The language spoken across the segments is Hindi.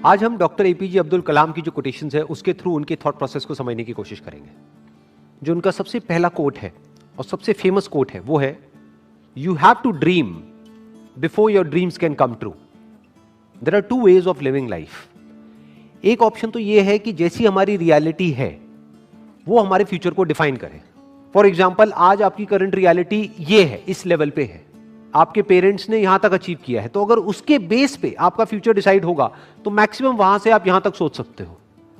आज हम डॉक्टर एपीजे अब्दुल कलाम की जो कोटेशंस है उसके थ्रू उनके थॉट प्रोसेस को समझने की कोशिश करेंगे। जो उनका सबसे पहला कोट है और सबसे फेमस कोट है वो है, you have to dream before your dreams can come true. There are two ways of living life. एक ऑप्शन तो ये है कि जैसी हमारी रियलिटी है वो हमारे फ्यूचर को डिफाइन करे। फॉर एग्जाम्पल, आज आपकी करंट रियलिटी ये है, इस लेवल पे है, आपके पेरेंट्स ने यहां तक अचीव किया है, तो अगर उसके बेस पे आपका फ्यूचर डिसाइड होगा तो मैक्सिमम वहां से आप यहां तक सोच सकते हो।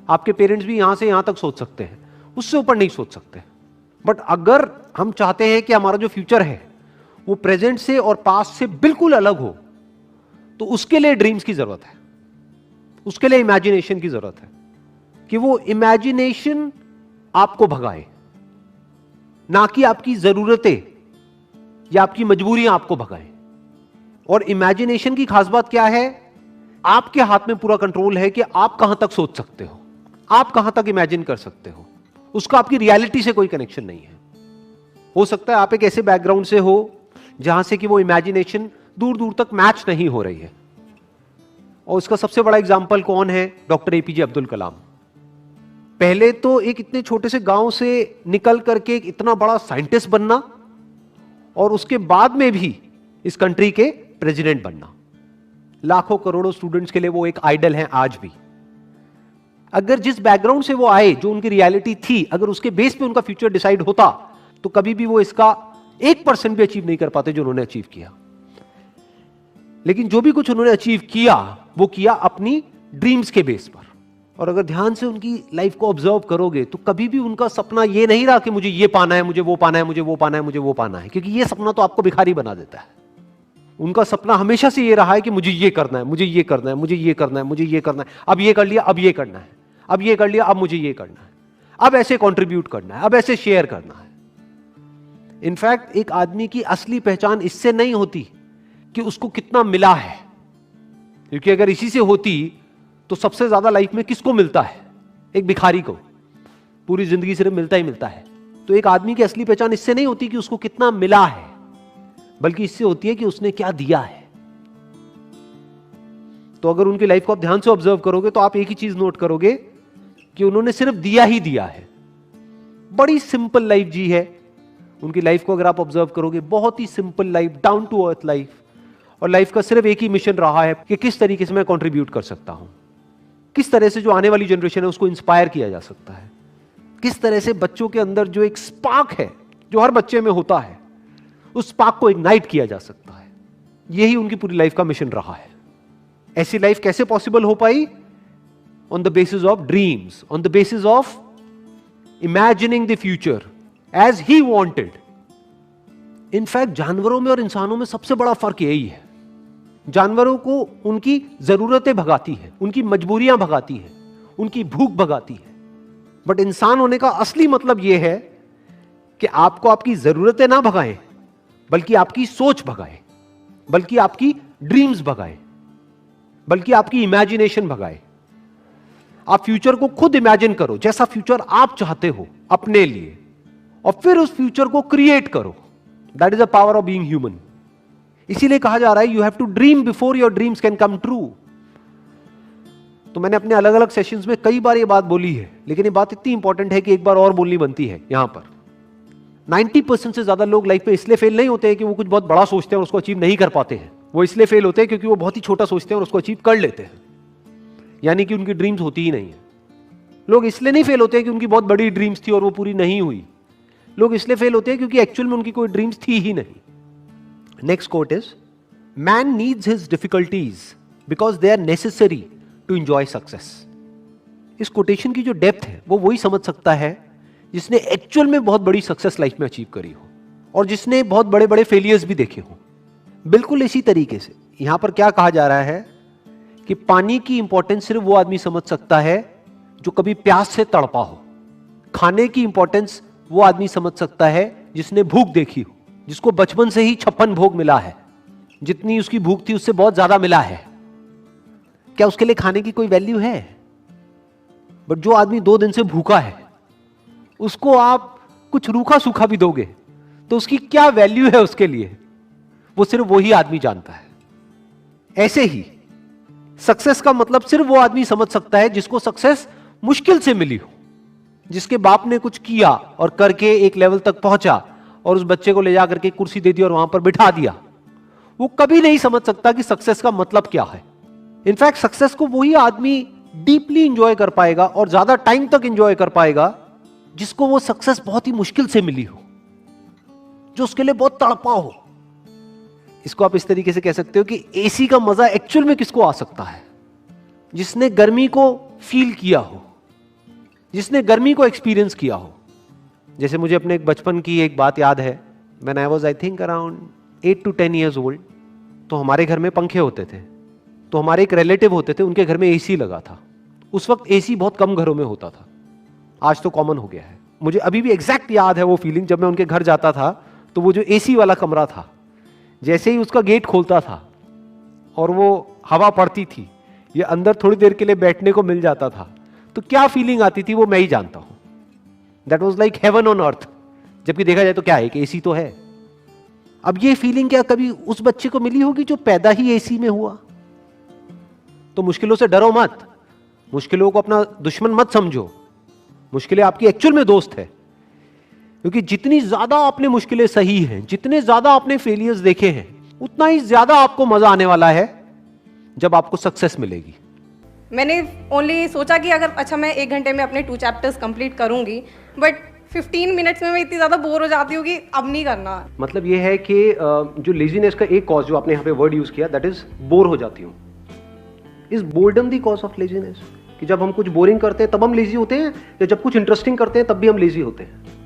आपके पेरेंट्स भी यहां से यहां तक सोच सकते हैं, उससे ऊपर नहीं सोच सकते। बट अगर हम चाहते हैं कि हमारा जो फ्यूचर है वो प्रेजेंट से और पास्ट से बिल्कुल अलग हो, तो उसके लिए ड्रीम्स की जरूरत है, उसके लिए इमेजिनेशन की जरूरत है कि वो इमेजिनेशन आपको भगाए, ना कि आपकी जरूरतें या आपकी मजबूरियां आपको भगाएं। और इमेजिनेशन की खास बात क्या है, आपके हाथ में पूरा कंट्रोल है कि आप कहां तक सोच सकते हो, आप कहां तक इमेजिन कर सकते हो। उसका आपकी रियलिटी से कोई कनेक्शन नहीं है। हो सकता है आप एक ऐसे बैकग्राउंड से हो जहां से कि वो इमेजिनेशन दूर दूर तक मैच नहीं हो रही है। और उसका सबसे बड़ा एग्जाम्पल कौन है? Doctor APJ Abdul Kalam. पहले तो एक इतने छोटे से गांव से निकल करके एक इतना बड़ा साइंटिस्ट बनना, और उसके बाद में भी इस कंट्री के प्रेसिडेंट बनना। लाखों करोड़ों स्टूडेंट्स के लिए वो एक आइडल हैं आज भी। अगर जिस बैकग्राउंड से वो आए, जो उनकी रियलिटी थी, अगर उसके बेस पे उनका फ्यूचर डिसाइड होता तो कभी भी वो इसका 1% भी अचीव नहीं कर पाते जो उन्होंने अचीव किया। लेकिन जो भी कुछ उन्होंने अचीव किया वो किया अपनी ड्रीम्स के बेस पर। और अगर ध्यान से उनकी लाइफ को ऑब्जर्व करोगे तो कभी भी उनका सपना ये नहीं रहा कि मुझे ये पाना है, मुझे वो पाना है, मुझे वो पाना है, मुझे वो पाना है, क्योंकि ये सपना तो आपको भिखारी बना देता है। उनका सपना हमेशा से ये रहा है कि मुझे ये करना है, मुझे ये करना है, मुझे ये करना है, मुझे ये करना है, अब ये कर लिया, अब ये करना है, अब ये कर लिया, अब मुझे ये करना है, अब ऐसे कॉन्ट्रीब्यूट करना है, अब ऐसे शेयर करना है। इनफैक्ट एक आदमी की असली पहचान इससे नहीं होती कि उसको कितना मिला है, क्योंकि अगर इसी से होती तो सबसे ज्यादा लाइफ में किसको मिलता है? एक भिखारी को। पूरी जिंदगी सिर्फ मिलता ही मिलता है। तो एक आदमी की असली पहचान इससे नहीं होती कि उसको कितना मिला है, बल्कि इससे होती है कि उसने क्या दिया है। तो अगर उनकी लाइफ को आप ध्यान से ऑब्जर्व करोगे तो आप एक ही चीज नोट करोगे कि उन्होंने सिर्फ दिया ही दिया है। बड़ी सिंपल लाइफ जी है उनकी लाइफ को अगर आप ऑब्जर्व करोगे, बहुत ही simple life, down to earth life. और लाइफ का सिर्फ एक ही मिशन रहा है कि किस तरीके से मैं कंट्रीब्यूट कर सकता हूं, किस तरह से जो आने वाली जनरेशन है उसको इंस्पायर किया जा सकता है, किस तरह से बच्चों के अंदर जो एक स्पार्क है जो हर बच्चे में होता है उस स्पार्क को इग्नाइट किया जा सकता है। यही उनकी पूरी लाइफ का मिशन रहा है। ऐसी लाइफ कैसे पॉसिबल हो पाई? On the basis of dreams, on the basis of imagining the future as he wanted. In fact जानवरों में और इंसानों में सबसे बड़ा फर्क यही है। जानवरों को उनकी जरूरतें भगाती है, उनकी मजबूरियां भगाती है, उनकी भूख भगाती है। बट इंसान होने का असली मतलब यह है कि आपको आपकी जरूरतें ना भगाएं, बल्कि आपकी सोच भगाए, बल्कि आपकी ड्रीम्स भगाए, बल्कि आपकी इमेजिनेशन भगाए। आप फ्यूचर को खुद इमेजिन करो, जैसा फ्यूचर आप चाहते हो अपने लिए, और फिर उस फ्यूचर को क्रिएट करो। That is the power of being human. इसीलिए कहा जा रहा है you have to dream before your dreams can come true. तो मैंने अपने अलग अलग सेशंस में कई बार ये बात बोली है, लेकिन ये बात इतनी इंपॉर्टेंट है कि एक बार और बोलनी बनती है यहां पर। 90% से ज्यादा लोग लाइफ में इसलिए फेल नहीं होते हैं कि वो कुछ बहुत बड़ा सोचते हैं और उसको अचीव नहीं कर पाते हैं। वो इसलिए फेल होते हैं क्योंकि वो बहुत ही छोटा सोचते हैं और उसको अचीव कर लेते हैं, यानी कि उनकी ड्रीम्स होती ही नहीं है। लोग इसलिए नहीं फेल होते हैं कि उनकी बहुत बड़ी ड्रीम्स थी और वो पूरी नहीं हुई। लोग इसलिए फेल होते हैं क्योंकि एक्चुअल में उनकी कोई ड्रीम्स थी ही नहीं। Next quote is, man needs his difficulties because they are necessary to enjoy success. इस कोटेशन की जो डेप्थ है वो वही समझ सकता है जिसने एक्चुअल में बहुत बड़ी सक्सेस लाइफ में अचीव करी हो और जिसने बहुत बड़े बड़े फेलियर्स भी देखे हो। बिल्कुल इसी तरीके से यहां पर क्या कहा जा रहा है कि पानी की इंपॉर्टेंस सिर्फ वो आदमी समझ सकता है जो कभी प्यास से तड़पा हो। खाने की इंपॉर्टेंस वो आदमी समझ सकता है जिसने भूख देखी हो, जिसको बचपन से ही 56 भोग मिला है, जितनी उसकी भूख थी उससे बहुत ज्यादा मिला है। क्या उसके लिए खाने की कोई वैल्यू है? बट जो आदमी 2 दिन से भूखा है उसको आप कुछ रूखा सूखा भी दोगे तो उसकी क्या वैल्यू है उसके लिए, वो सिर्फ वही आदमी जानता है। ऐसे ही सक्सेस का मतलब सिर्फ वो आदमी समझ सकता है जिसको सक्सेस मुश्किल से मिली हो, जिसके बाप ने कुछ किया और करके एक लेवल तक पहुंचा और उस बच्चे को ले जाकर के कुर्सी दे दी और वहां पर बिठा दिया। वो कभी नहीं समझ सकता कि सक्सेस का मतलब क्या है। इनफैक्ट सक्सेस को वही आदमी डीपली इंजॉय कर पाएगा और ज्यादा टाइम तक इंजॉय कर पाएगा जिसको वो सक्सेस बहुत ही मुश्किल से मिली हो, जो उसके लिए बहुत तड़पा हो। इसको आप इस तरीके से कह सकते हो कि एसी का मजा एक्चुअल में किसको आ सकता है? जिसने गर्मी को फील किया हो, जिसने गर्मी को एक्सपीरियंस किया हो। जैसे मुझे अपने एक बचपन की एक बात याद है। When I was I think around 8 to 10 years old, तो हमारे घर में पंखे होते थे। तो हमारे एक रिलेटिव होते थे, उनके घर में एसी लगा था। उस वक्त एसी बहुत कम घरों में होता था, आज तो कॉमन हो गया है। मुझे अभी भी एग्जैक्ट याद है वो फीलिंग, जब मैं उनके घर जाता था तो वो जो एसी वाला कमरा था, जैसे ही उसका गेट खोलता था और वो हवा पड़ती थी, ये अंदर थोड़ी देर के लिए बैठने को मिल जाता था, तो क्या फीलिंग आती थी वो मैं ही जानता हूं। That was like heaven on earth. जबकि देखा जाए तो क्या है कि एसी तो है। अब ये फीलिंग क्या कभी उस बच्चे को मिली होगी जो पैदा ही एसी में हुआ? तो मुश्किलों से डरो मत, मुश्किलों को अपना दुश्मन मत समझो। मुश्किलें आपकी एक्चुअल में दोस्त है, क्योंकि जितनी ज्यादा आपने मुश्किलें सही हैं, जितने ज्यादा आपने फेलियर्स देखे हैं, उतना ही ज्यादा आपको मजा आने वाला है जब आपको सक्सेस मिलेगी। मैंने ओनली सोचा कि अगर अच्छा मैं 1 घंटे में अपने 2 चैप्टर्स कंप्लीट करूंगी, बट 15 मिनट्स में मैं इतनी ज्यादा बोर हो जाती हूँ कि अब नहीं करना। मतलब ये है कि जो लेजीनेस का एक कॉज जो आपने यहाँ पे वर्ड यूज किया, दैट इज बोर हो जाती हूँ। Is boredom the cause of laziness? कि जब हम कुछ बोरिंग करते हैं तब हम लेजी होते हैं, या जब कुछ इंटरेस्टिंग करते हैं तब भी हम लेजी होते हैं?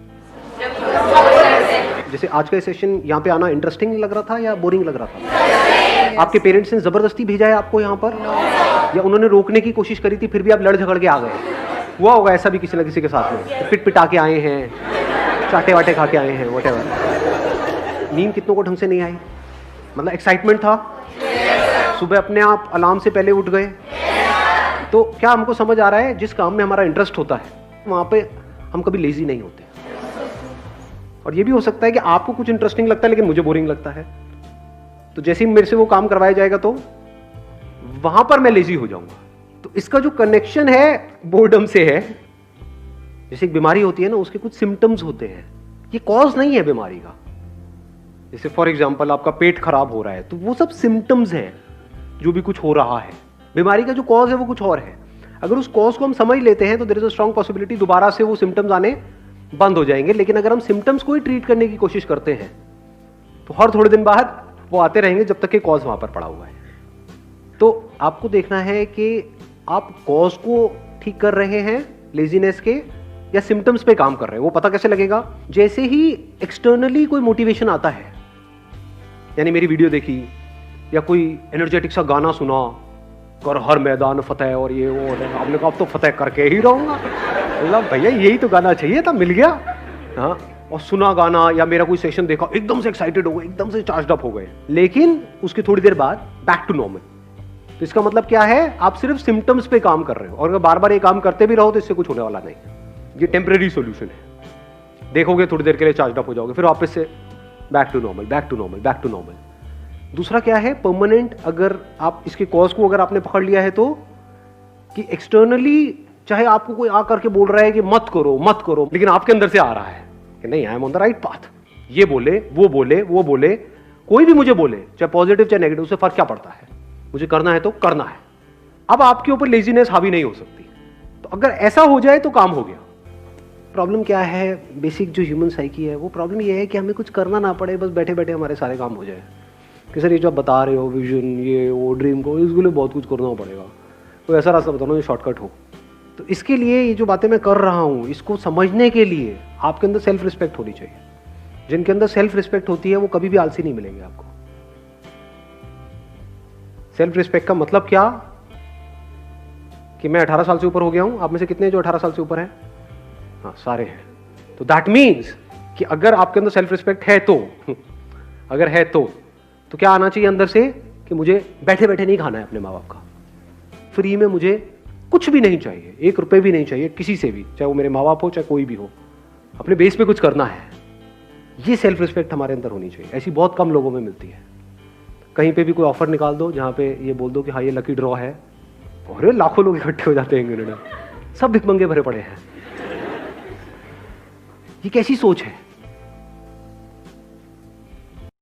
जैसे आज का सेशन यहाँ पे आना इंटरेस्टिंग लग रहा था या बोरिंग लग रहा था? आपके पेरेंट्स ने जबरदस्ती भेजा है आपको यहाँ पर, या उन्होंने रोकने की कोशिश करी थी फिर भी आप लड़ झगड़ के आ गए? हुआ होगा ऐसा भी किसी न किसी के साथ में, पिट पिटा के आए हैं, चाटे वाटे खा के आए हैं, व्हाटएवर। नींद कितनों को ढंग से नहीं आई? मतलब एक्साइटमेंट था, सुबह अपने आप अलार्म से पहले उठ गए। तो क्या हमको समझ आ रहा है, जिस काम में हमारा इंटरेस्ट होता है वहां पे हम कभी लेजी नहीं होते। और ये भी हो सकता है कि आपको कुछ इंटरेस्टिंग लगता है लेकिन मुझे बोरिंग लगता है, तो जैसे ही मेरे से वो काम करवाया जाएगा तो वहां पर मैं लेजी हो जाऊंगा। तो इसका जो कनेक्शन है बोर्डम से है। जैसे एक बीमारी होती है ना, उसके कुछ सिम्टम्स होते हैं, ये कॉज नहीं है बीमारी का। जैसे फॉर एग्जांपल आपका पेट खराब हो रहा है, तो वो सब सिम्टम्स हैं जो भी कुछ हो रहा है। बीमारी का जो कॉज है वो कुछ और है। अगर उस कॉज को हम समझ लेते हैं तो there is a strong possibility दोबारा से वो सिम्टम्स आने बंद हो जाएंगे। लेकिन अगर हम सिम्टम्स को ही ट्रीट करने की कोशिश करते हैं तो हर थोड़े दिन बाद वो आते रहेंगे जब तक कि कॉज वहां पर पड़ा हुआ है। तो आपको देखना है कि आप कॉज को ठीक कर रहे हैं लेजीनेस के, या सिम्टम्स पे काम कर रहे हैं। वो पता कैसे लगेगा? जैसे ही एक्सटर्नली कोई मोटिवेशन आता है, यानी मेरी वीडियो देखी या कोई एनर्जेटिक सा गाना सुना, कर हर मैदान फतेह और ये वो, आपने कहा अब तो फतेह करके ही रहूंगा। भैया यही तो गाना चाहिए था, मिल गया। हाँ, और सुना गाना या मेरा कोई सेशन देखा, एकदम से एक्साइटेड हो गए, एकदम से चार्ज अप हो गए, लेकिन उसकी थोड़ी देर बाद बैक टू नॉर्मल। तो इसका मतलब क्या है? आप सिर्फ सिम्टम्स पे काम कर रहे हो, और अगर बार बार ये काम करते भी रहो तो इससे कुछ होने वाला नहीं। ये टेम्परेरी सॉल्यूशन है। देखोगे थोड़ी देर के लिए चार्ज अप हो जाओगे, फिर वापस से back to normal, back to normal, back to normal. दूसरा क्या है? परमानेंट। अगर आप इसके कॉज को अगर आपने पकड़ लिया है तो, कि एक्सटर्नली चाहे आपको कोई आकर के बोल रहा है कि मत करो मत करो, लेकिन आपके अंदर से आ रहा है कि नहीं, I am on the right path. ये बोले, वो बोले, वो बोले, कोई भी मुझे बोले, चाहे पॉजिटिव चाहे नेगेटिव, उससे फर्क क्या पड़ता है? मुझे करना है तो करना है। अब आपके ऊपर लेजीनेस हावी नहीं हो सकती। तो अगर ऐसा हो जाए तो काम हो गया। प्रॉब्लम क्या है? बेसिक जो ह्यूमन साइकी है, वो प्रॉब्लम ये है कि हमें कुछ करना ना पड़े, बस बैठे बैठे हमारे सारे काम हो जाए। कि सर ये जो आप बता रहे हो, विजन, ये वो, ड्रीम को, इसके लिए बहुत कुछ करना पड़ेगा, कोई ऐसा रास्ता बताओ जो शॉर्टकट हो। तो इसके लिए ये जो बातें मैं कर रहा हूँ, इसको समझने के लिए आपके अंदर सेल्फ रिस्पेक्ट होनी चाहिए। जिनके अंदर सेल्फ रिस्पेक्ट होती है वो कभी भी आलसी नहीं मिलेंगे आपको। सेल्फ रिस्पेक्ट का मतलब क्या? कि मैं 18 साल से ऊपर हो गया हूं। आप में से कितने जो 18 साल से ऊपर हैं? हाँ, सारे हैं। तो दैट मीन्स कि अगर आपके अंदर सेल्फ रिस्पेक्ट है तो अगर है तो क्या आना चाहिए अंदर से? कि मुझे बैठे बैठे नहीं खाना है अपने माँ बाप का, फ्री में मुझे कुछ भी नहीं चाहिए, 1 रुपए भी नहीं चाहिए किसी से भी, चाहे वो मेरे माँ बाप हो चाहे कोई भी हो, अपने बेस पे कुछ करना है। ये सेल्फ रिस्पेक्ट हमारे अंदर होनी चाहिए। ऐसी बहुत कम लोगों में मिलती है। कहीं पे भी कोई ऑफर निकाल दो जहाँ पे ये बोल दो कि हाँ ये लकी ड्रॉ है, और लाखों लोग इकट्ठे हो जाते हैं कनाडा, सब भिखमंगे भरे पड़े हैं। ये कैसी सोच है?